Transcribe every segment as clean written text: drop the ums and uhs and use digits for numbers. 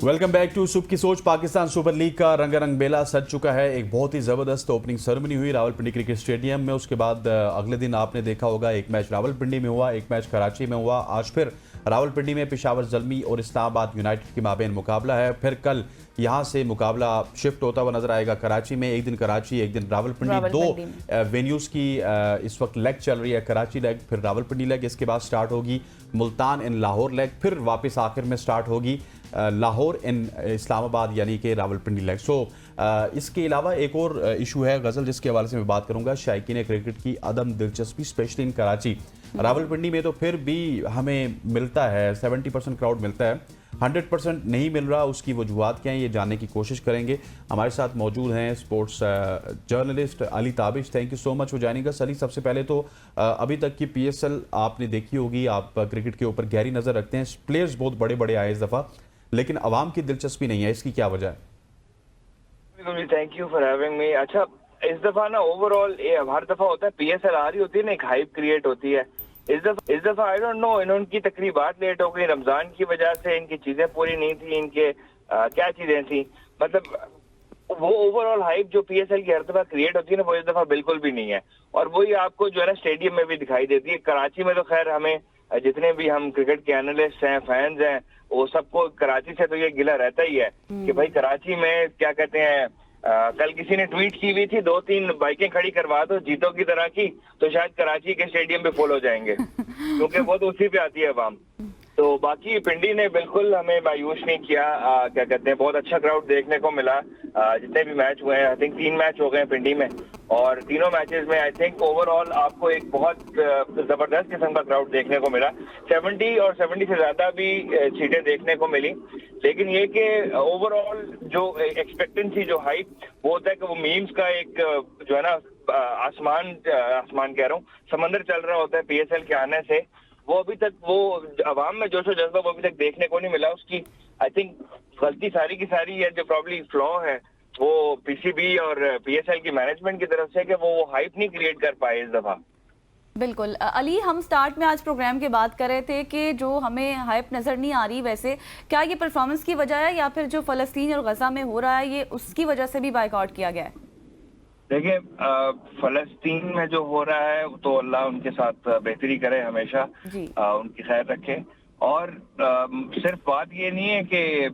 Welcome back to सुप की सोच। Pakistan super league का रंगारंग मेला सज चुका है। एक बहुत ही ज़बरदस्त ओपनिंग सेरेमनी हुई रावलपिंडी क्रिकेट स्टेडियम में। उसके बाद अगले दिन आपने देखा होगा एक मैच रावलपिंडी में हुआ, एक मैच कराची में हुआ। आज फिर रावलपिंडी में पेशावर ज़ल्मी और इस्लामाबाद यूनाइटेड के माबेन मुकाबला है। फिर कल यहाँ से मुकाबला शिफ्ट होता हुआ नजर आएगा कराची में। एक दिन कराची, एक दिन रावलपिंडी। दो वेन्यूज़ की इस वक्त लेग चल रही है, कराची लेग फिर रावलपिंडी लेग। इसके बाद स्टार्ट होगी मुल्तान इन लाहौर लेग, फिर वापस आखिर में स्टार्ट होगी लाहौर इन इस्लामाबाद यानी कि रावलपिंडी लेग। सो इसके अलावा एक और इशू है गज़ल, जिसके हवाले से मैं बात करूंगा। शायकीन क्रिकेट की अदम दिलचस्पी स्पेशली इन कराची। रावलपिंडी में तो फिर भी हमें मिलता है 70% क्राउड मिलता है, 100% नहीं मिल रहा। उसकी वजूहत क्या हैं ये जानने की कोशिश करेंगे। हमारे साथ मौजूद हैं sports journalist Ali Tabish. Thank you so much for joining us. Ali, सबसे पहले तो अभी तक की PSL आपने देखी होगी, आप क्रिकेट के ऊपर गहरी नज़र रखते हैं। प्लेयर्स बहुत बड़े बड़े आए इस दफ़ा, लेकिन अवाम की दिलचस्पी नहीं है, इसकी क्या वजह है? Thank you for having me. अच्छा, इस दफा ना ओवरऑल हर दफा होता है PSL आ रही होती है ना, एक हाइप क्रिएट होती है। इस दफा आई डोंट नो, इनकी तकरीबात लेट हो गई रमजान की वजह से, इनकी चीजें पूरी नहीं थी, इनके क्या चीजें थी, मतलब वो ओवरऑल हाइप जो PSL की हर दफा क्रिएट होती है ना, वो इस दफा बिल्कुल भी नहीं है। और वही आपको जो है ना स्टेडियम में भी दिखाई देती है। कराची में तो खैर हमें जितने भी हम क्रिकेट के एनालिस्ट हैं, फैंस हैं, वो सबको कराची से तो ये गिला रहता ही है कि भाई कराची में क्या कहते हैं, कल किसी ने ट्वीट की हुई थी 2-3 बाइकें खड़ी करवा दो जीतों की तरह की, तो शायद कराची के स्टेडियम पे फुल हो जाएंगे क्योंकि वो तो उसी पे आती है अवाम। तो बाकी पिंडी ने बिल्कुल हमें मायूस नहीं किया। क्या कहते हैं, बहुत अच्छा क्राउड देखने को मिला। जितने भी मैच हुए हैं, आई थिंक 3 मैच हो गए पिंडी में, और तीनों मैचेस में आई थिंक ओवरऑल आपको एक बहुत जबरदस्त किस्म का क्राउड देखने को मिला। 70 और 70 से ज्यादा भी सीटें देखने को मिली। लेकिन ये कि ओवरऑल जो एक्सपेक्टेंसी, जो हाइप, वो होता है कि वो मीम्स का एक जो है ना आसमान कह रहा हूँ, समंदर चल रहा होता है PSL के आने से। वो अभी तक वो अवाम में जोशो जज्बा वो अभी तक देखने को नहीं मिला। उसकी आई थिंक गलती सारी की सारी है, जो प्रॉब्ली फ्लॉ है वो PCB और PSL की मैनेजमेंट की तरफ से, कि वो हाइप नहीं क्रिएट कर पाए इस दफा। बिल्कुल अली, हम स्टार्ट में आज प्रोग्राम की बात कर रहे थे कि जो हमें हाइप नज़र नहीं आ रही, वैसे क्या ये परफॉर्मेंस की वजह है या फिर जो फ़लस्तीन और गजा में हो रहा है ये उसकी वजह से भी बाइकआउट किया गया है? देखिए, फलस्तीन में जो हो रहा है तो अल्लाह उनके साथ बेहतरी करे, हमेशा उनकी खैर रखे। और सिर्फ बात ये नहीं है कि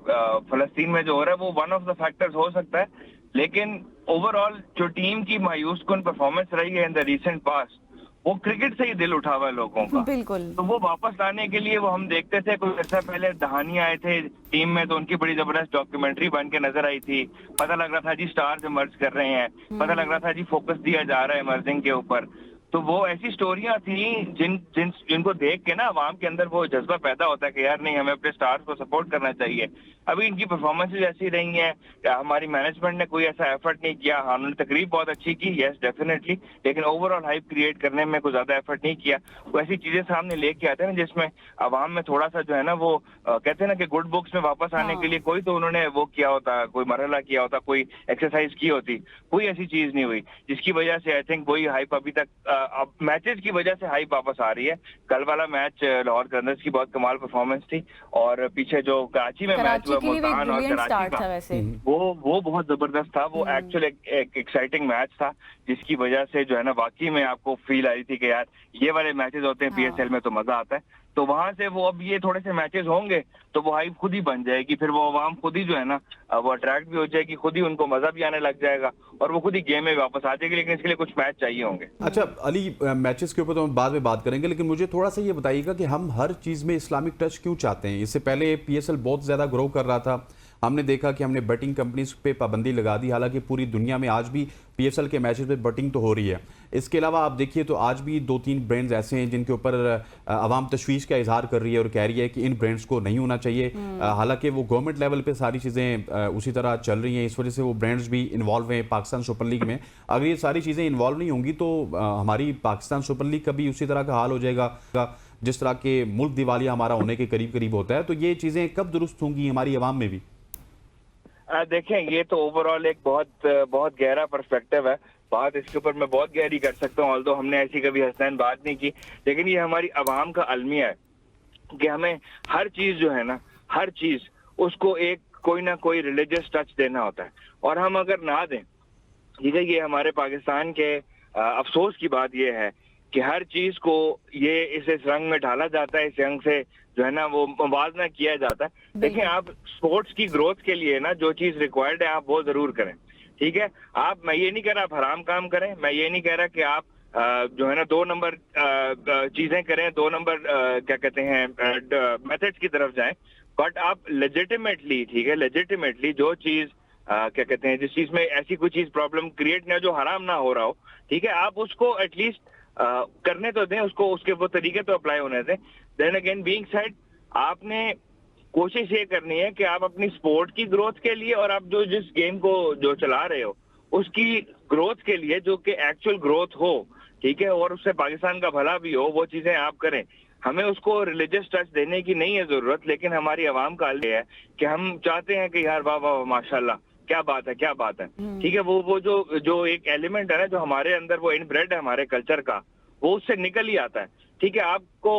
फलस्तीन में जो हो रहा है वो वन ऑफ द फैक्टर्स हो सकता है, लेकिन ओवरऑल जो टीम की मायूस कुन परफॉर्मेंस रही है इन द रीसेंट पास्ट, वो क्रिकेट से ही दिल उठा हुआ है लोगों का। बिल्कुल। तो वो वापस लाने के लिए वो हम देखते थे, कुछ अर्सा पहले दहानी आए थे टीम में, तो उनकी बड़ी जबरदस्त डॉक्यूमेंट्री बन के नजर आई थी। पता लग रहा था जी स्टार्स इमर्ज कर रहे हैं, पता लग रहा था जी फोकस दिया जा रहा है इमर्जिंग के ऊपर। तो वो ऐसी स्टोरियां थी जिनको देख के ना अवाम के अंदर वो जज्बा पैदा होता है कि यार नहीं, हमें अपने स्टार्स को सपोर्ट करना चाहिए। अभी इनकी परफॉर्मेंसेज ऐसी रही हैं, हमारी मैनेजमेंट ने कोई ऐसा एफर्ट नहीं किया। हाँ, उन्होंने तकरीब बहुत अच्छी की, यस डेफिनेटली, लेकिन ओवरऑल हाइप क्रिएट करने में कोई ज्यादा एफर्ट नहीं किया। वो ऐसी चीजें सामने लेके आते हैं जिसमें अवाम में थोड़ा सा जो है ना वो कहते हैं ना कि गुड बुक्स में वापस आने के लिए कोई तो उन्होंने वो किया होता, कोई मरहला किया होता, कोई एक्सरसाइज की होती। कोई ऐसी चीज नहीं हुई, जिसकी वजह से आई थिंक वही हाइप अभी तक अब मैचेस की वजह से हाइप वापस आ रही है। कल वाला मैच लाहौर कलंदर्स की बहुत कमाल परफॉर्मेंस थी, और पीछे जो कराची में मैच हुआ मुल्तान और कराची का, वो बहुत जबरदस्त था। वो एक्चुअल एक एक्साइटिंग मैच था, जिसकी वजह से जो है ना वाकई में आपको फील आ रही थी कि यार ये वाले मैचेस होते हैं PSL में तो मजा आता है। तो वहां से वो अब ये थोड़े से मैचेस होंगे तो वो हाइप खुद ही बन जाएगी, फिर वो अवाम खुद ही जो है ना वो अट्रैक्ट भी हो जाएगी, खुद ही उनको मजा भी आने लग जाएगा और वो खुद ही गेम में वापस आ जाएगी। लेकिन इसके लिए कुछ मैच चाहिए होंगे। अच्छा अली, मैचेस के ऊपर तो हम बाद में बात करेंगे, लेकिन मुझे थोड़ा सा ये बताइएगा कि हम हर चीज़ में इस्लामिक टच क्यों चाहते हैं? इससे पहले PSL बहुत ज़्यादा ग्रो कर रहा था, हमने देखा कि हमने बैटिंग कंपनीज पे पाबंदी लगा दी। हालांकि पूरी दुनिया में आज भी PSL के मैचेस पे बैटिंग तो हो रही है। इसके अलावा आप देखिए तो आज भी 2-3 ब्रांड्स ऐसे हैं जिनके ऊपर आवाम तशवीश का इजहार कर रही है और कह रही है कि इन ब्रांड्स को नहीं होना चाहिए। हालांकि वो गवर्नमेंट लेवल पे सारी चीज़ें उसी तरह चल रही हैं, इस वजह से वो ब्रांड्स भी इन्वॉल्व हैं पाकिस्तान सुपर लीग में। अगर ये सारी चीज़ें इन्वॉल्व नहीं होंगी तो हमारी पाकिस्तान सुपर लीग का भी उसी तरह का हाल हो जाएगा जिस तरह के मुल्क दिवालिया हमारा होने के करीब करीब होता है। तो ये चीज़ें कब दुरुस्त होंगी हमारी आवाम में भी? देखें, ये तो ओवरऑल एक बहुत गहरा पर्सपेक्टिव है। बात इसके ऊपर मैं बहुत गहरी कर सकता हूँ, ऑल्दो हमने ऐसी कभी हसनैन बात नहीं की, लेकिन ये हमारी आवाम का अलमिया है कि हमें हर चीज जो है ना, हर चीज उसको एक कोई ना कोई रिलीजियस टच देना होता है, और हम अगर ना दें, ठीक है, ये हमारे पाकिस्तान के अफसोस की बात ये है कि हर चीज को ये इस रंग में ढाला जाता है, इस रंग से जो है ना वो मुवाजना किया जाता है। देखिए, आप स्पोर्ट्स की ग्रोथ के लिए ना जो चीज रिक्वायर्ड है आप वो जरूर करें, ठीक है। मैं ये नहीं कह रहा आप हराम काम करें, मैं ये नहीं कह रहा कि आप जो है ना 2 नंबर चीजें करें, 2 नंबर क्या कहते हैं मेथड्स की तरफ जाएं, बट आप लेजिटिमेटली, ठीक है, लेजिटिमेटली जो चीज क्या कहते हैं, जिस चीज में ऐसी कोई चीज प्रॉब्लम क्रिएट ना, जो हराम ना हो रहा हो, ठीक है, आप उसको एटलीस्ट करने तो दें, उसको उसके वो तरीके तो अप्लाई होने दें। देन अगेन बीइंग सेड, आपने कोशिश ये करनी है कि आप अपनी स्पोर्ट की ग्रोथ के लिए और आप जो जिस गेम को जो चला रहे हो उसकी ग्रोथ के लिए, जो कि एक्चुअल ग्रोथ हो, ठीक है, और उससे पाकिस्तान का भला भी हो, वो चीजें आप करें। हमें उसको रिलीजियस टच देने की नहीं है जरूरत, लेकिन हमारी आवाम का ये है कि हम चाहते हैं कि यार वाह वाह माशाल्लाह, क्या बात है, क्या बात है, ठीक है। वो जो एक एलिमेंट है ना, जो हमारे अंदर वो इनब्रेड है हमारे कल्चर का, वो उससे निकल ही आता है, ठीक है। आपको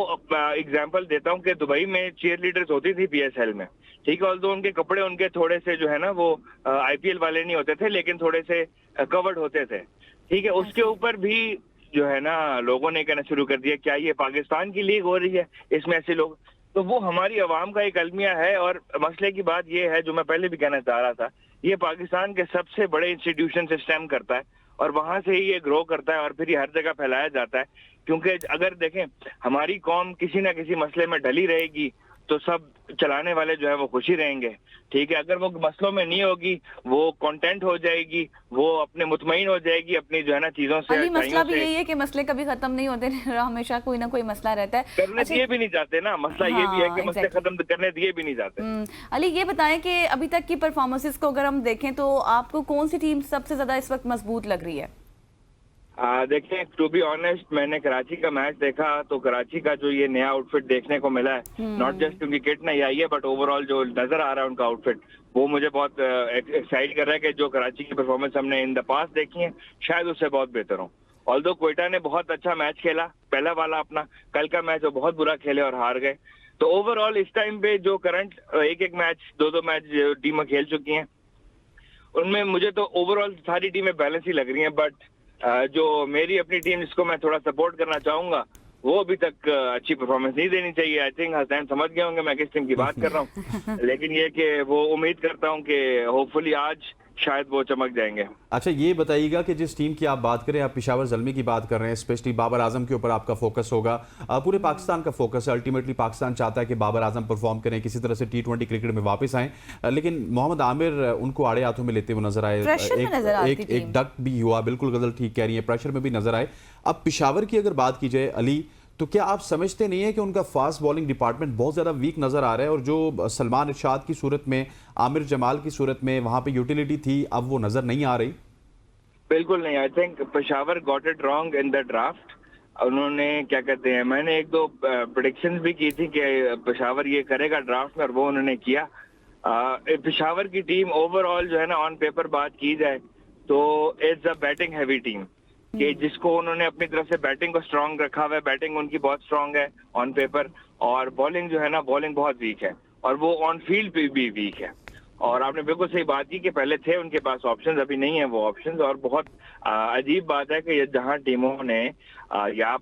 एग्जांपल देता हूँ कि दुबई में चीयर लीडर्स होती थी PSL में, ठीक है, ऑल्दो उनके कपड़े उनके थोड़े से जो है ना वो IPL वाले नहीं होते थे, लेकिन थोड़े से कवर्ड होते थे, ठीक है। उसके ऊपर भी जो है ना लोगों ने कहना शुरू कर दिया क्या ये पाकिस्तान की लीग हो रही है, इसमें ऐसे लोग, तो वो हमारी आवाम का एक अलमिया है। और मसले की बात ये है, जो मैं पहले भी कहना चाह रहा था, ये पाकिस्तान के सबसे बड़े इंस्टीट्यूशन से स्टेम करता है और वहां से ही ये ग्रो करता है और फिर ये हर जगह फैलाया जाता है। क्योंकि अगर देखें, हमारी कौम किसी ना किसी मसले में ढली रहेगी तो सब चलाने वाले जो है वो खुशी रहेंगे, ठीक है। अगर वो मसलों में नहीं होगी, वो कंटेंट हो जाएगी, वो अपने मुतमईन हो जाएगी अपनी जो है ना चीजों से। अली, मसला भी यही है कि मसले कभी खत्म नहीं होते, हमेशा कोई ना कोई मसला रहता है, करने दिए भी नहीं जाते ना। मसला ये भी है कि मसले खत्म करने दिए भी नहीं जाते। अली, ये बताएं कि अभी तक की परफॉर्मेंसेस को अगर हम देखें तो आपको कौन सी टीम सबसे ज्यादा इस वक्त मजबूत लग रही है? देखिए, टू बी ऑनेस्ट, मैंने कराची का मैच देखा तो कराची का जो ये नया आउटफिट देखने को मिला है, नॉट जस्ट उनकी किट नहीं आई है, बट ओवरऑल जो नजर आ रहा है उनका आउटफिट, वो मुझे बहुत एक्साइट कर रहा है कि जो कराची की परफॉर्मेंस हमने इन द पास्ट देखी है शायद उससे बहुत बेहतर हो। ऑल्दो क्वेटा ने बहुत अच्छा मैच खेला, पहला वाला अपना, कल का मैच वो बहुत बुरा खेले और हार गए। तो ओवरऑल इस टाइम पे जो करंट एक मैच, दो मैच टीमें खेल चुकी हैं, उनमें मुझे तो ओवरऑल सारी टीमें बैलेंस ही लग रही हैं। बट जो मेरी अपनी टीम, जिसको मैं थोड़ा सपोर्ट करना चाहूंगा, वो अभी तक अच्छी परफॉर्मेंस नहीं देनी चाहिए। आई थिंक हसनैन समझ गए होंगे मैं किस टीम की बात कर रहा हूँ, लेकिन ये कि वो उम्मीद करता हूँ कि होपफुली आज शायद वो चमक जाएंगे। अच्छा, ये बताइएगा कि जिस टीम की आप बात करें, आप पेशावर ज़ल्मी की बात कर रहे हैं, स्पेशली बाबर आजम के ऊपर आपका फोकस होगा, पूरे पाकिस्तान का फोकस है। अल्टीमेटली पाकिस्तान चाहता है कि बाबर आजम परफॉर्म करें, किसी तरह से T20 क्रिकेट में वापस आएं, लेकिन मोहम्मद आमिर उनको आड़े हाथों में लेते हुए नजर आए, एक डक भी हुआ, बिल्कुल गजल ठीक कह रही है, प्रेशर में भी नजर आए। अब पेशावर की अगर बात की जाए अली, तो क्या आप समझते नहीं है कि उनका फास्ट बॉलिंग डिपार्टमेंट बहुत ज़्यादा वीक नज़र आ रहा है, और जो सलमान इरशाद की सूरत में, आमिर जमाल की सूरत में वहाँ पे यूटिलिटी थी, अब वो नज़र नहीं आ रही? बिल्कुल नहीं। I think Peshawar got it wrong in the draft. उन्होंने क्या कहते हैं, मैंने एक दो प्रेडिक्शंस भी की थी कि पेशावर ये करेगा ड्राफ्ट में, और वो उन्होंने किया। पेशावर की टीम ओवरऑल जो है ना, ऑन पेपर बात की जाए तो it's a batting heavy team, कि जिसको उन्होंने अपनी तरफ से बैटिंग को स्ट्रांग रखा हुआ है, बैटिंग उनकी बहुत स्ट्रांग है ऑन पेपर, और बॉलिंग जो है ना, बॉलिंग बहुत वीक है, और वो ऑन फील्ड पे भी वीक है। और आपने बिल्कुल सही बात की कि पहले थे उनके पास ऑप्शंस, अभी नहीं है वो ऑप्शंस। और बहुत अजीब बात है कि जहां टीमों ने या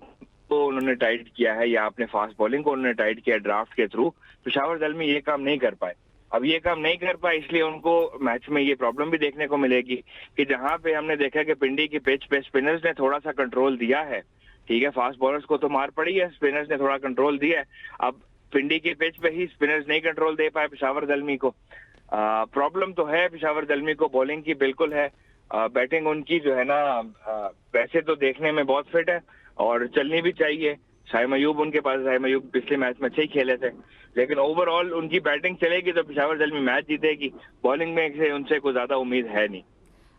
तो उन्होंने टाइट किया है या अपने फास्ट बॉलिंग को उन्होंने टाइट किया ड्राफ्ट के थ्रू, पेशावर ज़ल्मी ये काम नहीं कर पाए। अब ये काम नहीं कर पाए, इसलिए उनको मैच में ये प्रॉब्लम भी देखने को मिलेगी कि जहां पे हमने देखा कि पिंडी की पिच पे स्पिनर्स ने थोड़ा सा कंट्रोल दिया है, ठीक है, फास्ट बॉलर्स को तो मार पड़ी है, स्पिनर्स ने थोड़ा कंट्रोल दिया है। अब पिंडी की पिच पे ही स्पिनर्स नहीं कंट्रोल दे पाए पेशावर ज़ल्मी को। प्रॉब्लम तो है पेशावर ज़ल्मी को, बॉलिंग की बिल्कुल है। बैटिंग उनकी जो है ना, वैसे तो देखने में बहुत फिट है और चलनी भी चाहिए। शाहिद मयूब उनके पास, शाहिद मयूब पिछले मैच में अच्छे ही खेले थे, लेकिन ओवरऑल उनकी बैटिंग चलेगी तो पेशावर ज़ल्मी मैच जीतेगी। बॉलिंग में से उनसे कोई ज्यादा उम्मीद है नहीं।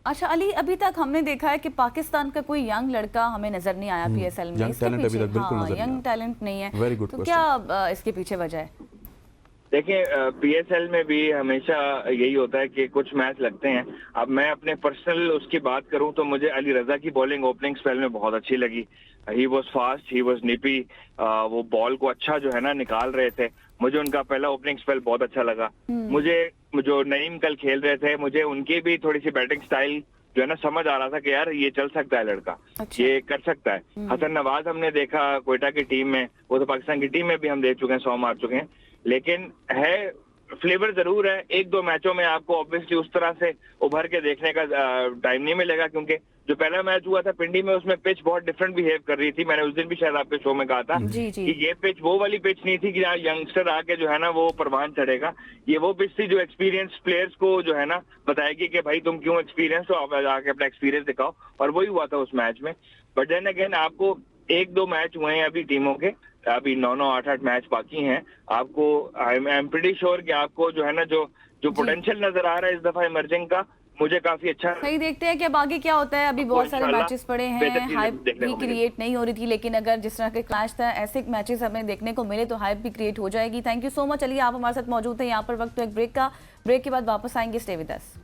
अच्छा अली, अभी तक हमने देखा है कि पाकिस्तान का कोई यंग लड़का हमें नजर नहीं आया PSL में। यंग टैलेंट अभी तक बिल्कुल नजर नहीं आया। यंग टैलेंट नहीं है, वेरी गुड। तो क्या इसके पीछे वजह है? देखिए, PSL में भी हमेशा यही होता है कि कुछ मैच लगते हैं। अब मैं अपने पर्सनल उसकी बात करूं तो मुझे अली रजा की बॉलिंग ओपनिंग स्पेल में बहुत अच्छी लगी। He was fast, he was nippy, वो बॉल को अच्छा जो है ना निकाल रहे थे। मुझे उनका पहला ओपनिंग स्पेल बहुत अच्छा लगा। मुझे जो नईम कल खेल रहे थे, मुझे उनकी भी थोड़ी सी बैटिंग स्टाइल जो है ना समझ आ रहा था कि यार ये चल सकता है लड़का, अच्छा। ये कर सकता है। हसन नवाज हमने देखा कोयटा की टीम में, वो तो पाकिस्तान की टीम में भी हम देख चुके हैं, 100 मार चुके हैं, लेकिन है फ्लेवर जरूर है। एक दो मैचों में आपको ऑब्वियसली उस तरह से उभर के देखने का टाइम नहीं मिलेगा, क्योंकि जो पहला मैच हुआ था पिंडी में उसमें पिच बहुत डिफरेंट बिहेव कर रही थी। मैंने उस दिन भी शायद आपके शो में कहा था जी, जी। कि ये पिच वो वाली पिच नहीं थी कि यहाँ यंगस्टर आके जो है ना वो परवान चढ़ेगा। ये वो पिच थी जो एक्सपीरियंस प्लेयर्स को जो है ना बताएगी कि भाई तुम क्यों एक्सपीरियंस हो, आप आके अपना एक्सपीरियंस दिखाओ, और वही हुआ था उस मैच में। बट देन अगेन आपको एक दो मैच हुए हैं अभी टीमों के, अभी 9-9 8-8 मैच बाकी हैं। आपको आई एम प्रीटी श्योर कि आपको जो है ना जो पोटेंशियल नजर आ रहा है इस दफा इमर्जिंग का, मुझे काफी अच्छा। सही, देखते हैं कि अब आगे क्या होता है। अभी बहुत सारे इंशाल्लाह मैचेस पड़े बेहतर हैं, चीजें हाइप देखने भी को मिलेगी। क्रिएट नहीं हो रही थी, लेकिन अगर जिस तरह के क्लैश था ऐसे मैचेस हमें देखने को मिले तो हाइप भी क्रिएट हो जाएगी। Thank you so much Ali, आप हमारे साथ मौजूद थे यहाँ पर। वक्त तो एक ब्रेक का, ब्रेक के बाद वापस आएंगे, स्टे विद अस।